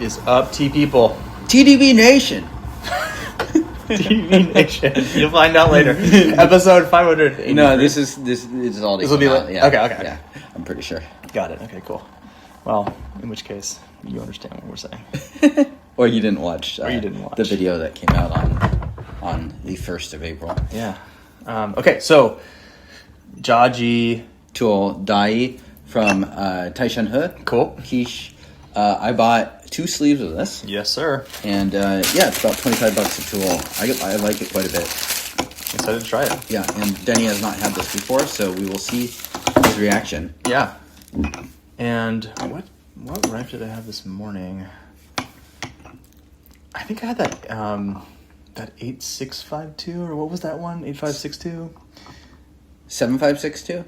is up, tea people? TDB Nation. TV Nation. You'll find out later. Episode 500. No, this is all. This will be out. Yeah. Okay. Yeah, I'm pretty sure. Got it. Okay, cool. Well, in which case, you understand what we're saying. Or you didn't watch. The video that came out on the 1st of April. Yeah. Okay, so Jiaji Tool Dai from Taishunhe. Cool. Quiche. I bought 2 sleeves of this. Yes, sir. And it's about $25 a tool. I like it quite a bit. Excited to try it. Yeah, and Denny has not had this before, so we will see his reaction. Yeah. And what ripe did I have this morning? I think I had that 8652, or what was that one? 8562? 7562?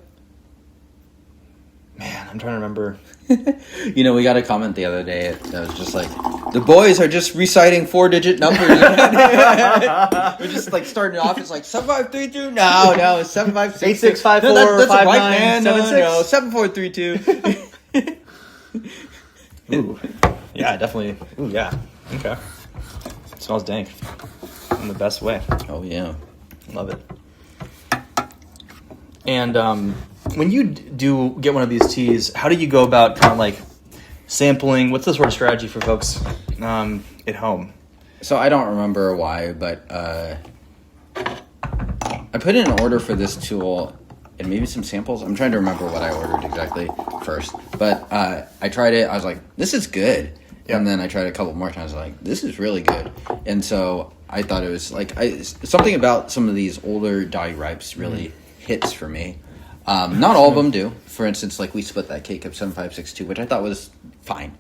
Man, I'm trying to remember. We got a comment the other day that was just like, the boys are just reciting 4-digit numbers. We're just like starting off, it's like 7532. No, it's 7566. 8654. No, that's right, man. No, 7432. Ooh. Yeah, definitely. Ooh, yeah. Okay. It smells dank. In the best way. Oh, yeah. Love it. And when you do get one of these teas, how do you go about kind of like sampling? What's the sort of strategy for folks at home? So I don't remember why, but I put in an order for this tool and maybe some samples. I'm trying to remember what I ordered exactly first. But I tried it. I was like, this is good. Yep. And then I tried a couple more times. I was like, this is really good. And so I thought it was like something about some of these older dye ripes really hits for me. Not all of them do. For instance, like we split that cake up 7562, which I thought was fine.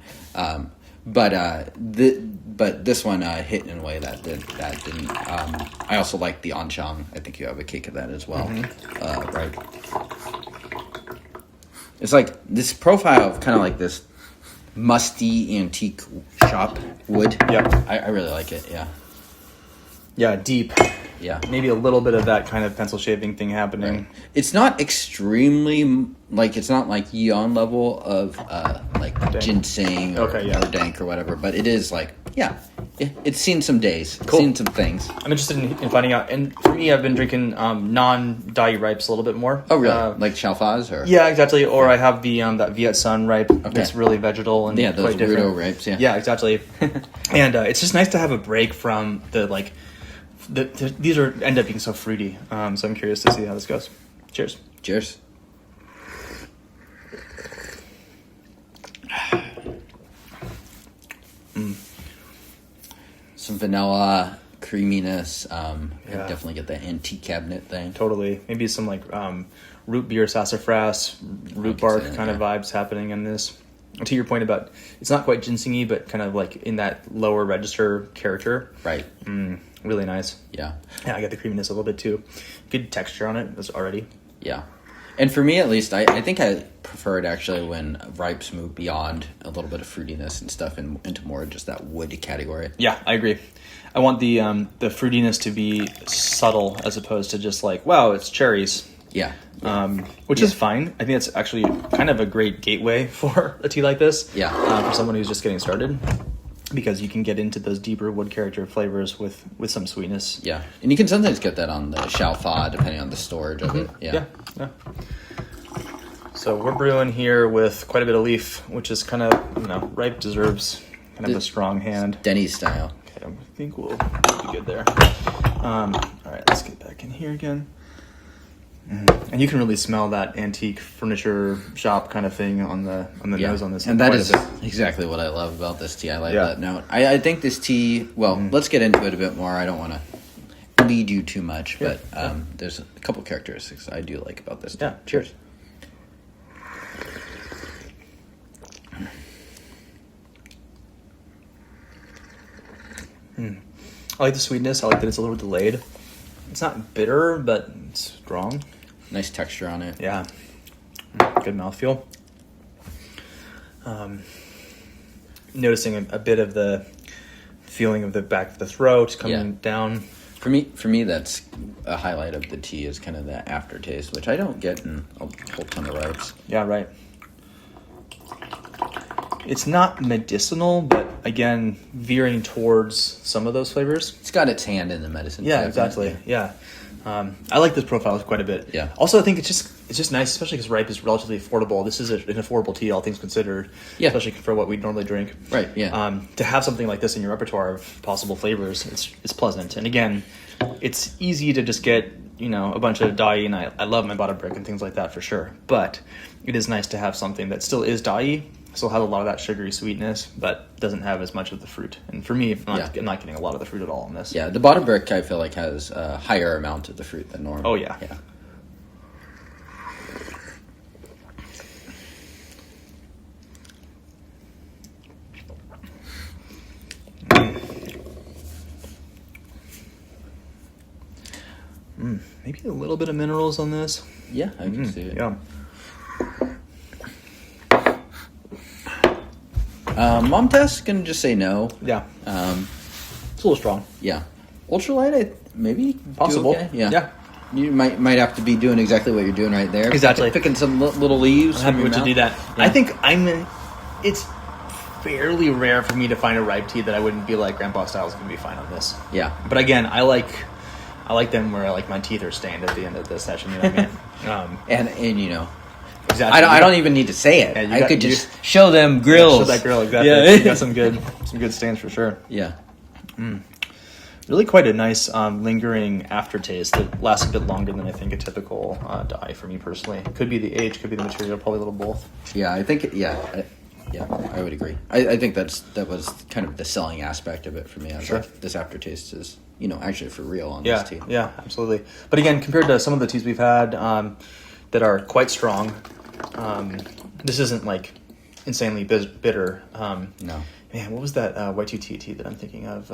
But this one hit in a way that didn't. I also like the Anshang. I think you have a cake of that as well. Right. It's like this profile of kind of like this musty antique shop wood. Yep. I really like it. Yeah. Yeah, deep. Yeah. Maybe a little bit of that kind of pencil shaving thing happening. Right. It's not extremely, it's not like Yeon level of dank. Ginseng or dank or whatever, but it is like, it's seen some days. Cool. Seen some things. I'm interested in finding out. And for me, I've been drinking non-dye ripes a little bit more. Oh, really? Like Xiaofaz? Or? Yeah, exactly. Or I have the that Viet Sun ripe that's really vegetal and those quite different. weirdo ripes, yeah. Yeah, exactly. And it's just nice to have a break from these end up being so fruity. So I'm curious to see how this goes. Cheers. Cheers. Some vanilla creaminess. I definitely get that antique cabinet thing. Totally. Maybe some root beer sassafras, root bark kind of vibes happening in this. To your point about it's not quite ginseng-y, but kind of like in that lower register character. Right. Really nice. Yeah. Yeah, I got the creaminess a little bit too. Good texture on it already. Yeah. And for me, at least, I think I prefer it actually when ripes move beyond a little bit of fruitiness and stuff into more just that wood category. Yeah, I agree. I want the fruitiness to be subtle as opposed to just like, wow, it's cherries. Yeah. Which is fine. I think that's actually kind of a great gateway for a tea like this. Yeah. For someone who's just getting started. Because you can get into those deeper wood character flavors with some sweetness. Yeah. And you can sometimes get that on the Xiaofa, depending on the storage of it. Yeah. So we're brewing here with quite a bit of leaf, which is kind of, ripe deserves kind of a strong hand. Denny's style. Okay, I think we'll be good there. All right, let's get back in here again. And you can really smell that antique furniture shop kind of thing on the nose on this. And that is exactly what I love about this tea. I like that note. I think this tea, let's get into it a bit more. I don't want to lead you too much, but there's a couple characteristics I do like about this tea. Yeah, cheers. I like the sweetness. I like that it's a little delayed. It's not bitter, but it's strong. Nice texture on it. Yeah. Good mouthfeel. Noticing a bit of the feeling of the back of the throat coming down. For me, that's a highlight of the tea is kind of that aftertaste, which I don't get in a whole ton of ripes. Yeah, right. It's not medicinal, but again, veering towards some of those flavors. It's got its hand in the medicine. Yeah, exactly. Yeah. I like this profile quite a bit. Yeah. Also, I think it's just nice, especially because Ripe is relatively affordable. This is an affordable tea, all things considered. Yeah. Especially for what we normally drink. Right. Yeah. To have something like this in your repertoire of possible flavors, it's pleasant. And again, it's easy to just get a bunch of dai, and I love my butter brick and things like that for sure. But it is nice to have something that still is dai, still has a lot of that sugary sweetness, but doesn't have as much of the fruit. And for me, I'm not getting a lot of the fruit at all in this. Yeah, the butter brick I feel like has a higher amount of the fruit than normal. Oh yeah. Yeah. Maybe a little bit of minerals on this. Yeah, I can see it. Yeah. Mom test gonna just say no. Yeah. It's a little strong. Yeah. Ultralight, maybe Possible. Do okay. Yeah. Yeah. You might have to be doing exactly what you're doing right there. Exactly. Picking some little leaves. I'm happy to do that. Yeah. I think it's fairly rare for me to find a Ripe tea that I wouldn't be like Grandpa Style's gonna be fine on this. Yeah. But again, I like them where like my teeth are stained at the end of the session. You know what I mean? And Exactly. I don't even need to say it. Yeah, I could just show them grills. Show that grill, exactly. Yeah. You got some good stains for sure. Yeah. Really quite a nice lingering aftertaste that lasts a bit longer than I think a typical dye for me personally. Could be the age, could be the material, probably a little both. Yeah, I think I would agree. I think that was kind of the selling aspect of it for me. I was Sure. like, this aftertaste is actually for real on Yeah, this tea. yeah, absolutely. But again, compared to some of the teas we've had that are quite strong, this isn't like insanely bitter. No. Man, what was that white tea that I'm thinking of?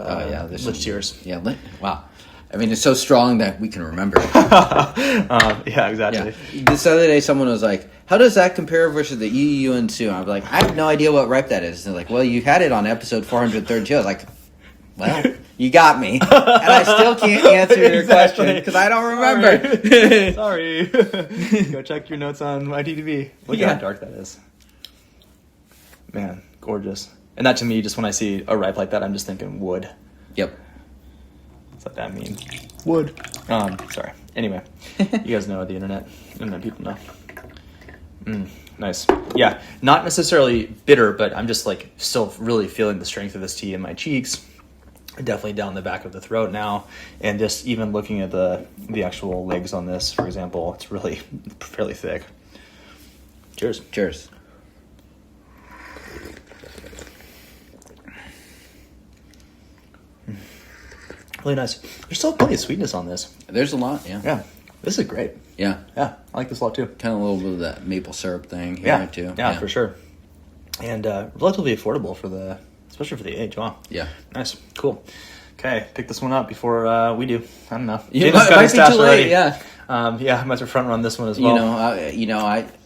This Lich Tears. Yeah, wow. I mean, it's so strong that we can remember it. Yeah, exactly. Yeah. This other day, someone was like, how does that compare versus the EU and Sue? I was like, I have no idea what ripe that is. And they're like, well, you had it on episode 432. I was like, well, you got me. And I still can't answer your question because I don't remember. Sorry. Go check your notes on ITTV. Look at how dark that is. Man, gorgeous. And that to me, just when I see a ripe like that, I'm just thinking wood. Yep. What's that mean? Wood. Sorry. Anyway, you guys know the internet. Internet people know. Nice. Yeah, not necessarily bitter, but I'm just like still really feeling the strength of this tea in my cheeks. Definitely down the back of the throat now. And just even looking at the actual legs on this, for example, it's really fairly thick. Cheers. Cheers. Really nice. There's still plenty of sweetness on this. There's a lot, yeah. Yeah. This is great. Yeah. Yeah. I like this a lot too. Kind of a little bit of that maple syrup thing here too. Yeah, for sure. And relatively affordable especially for the age. Wow. Yeah. Nice. Cool. Okay. Pick this one up before we do. I don't know. Yeah, it might be too late, yeah. I might front run this one as well.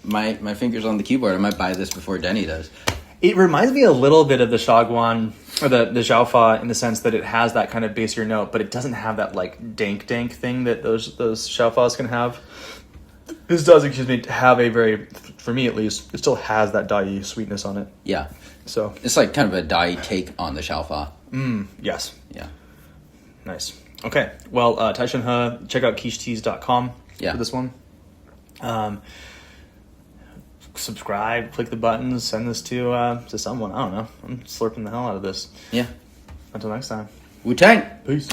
My fingers on the keyboard. I might buy this before Denny does. It reminds me a little bit of the Shaguan or the Xiaofa in the sense that it has that kind of bassier note, but it doesn't have that like dank thing that those Xiaofas can have. This does, have a very, for me at least, it still has that dai sweetness on it. Yeah. So it's like kind of a dai take on the Xiaofa. Yes. Yeah. Nice. Okay. Well, Taishunhe, check out quicheteas.com for this one. Subscribe, click the buttons, send this to someone. I don't know. I'm slurping the hell out of this. Yeah. Until next time. Wu-Tang. Peace.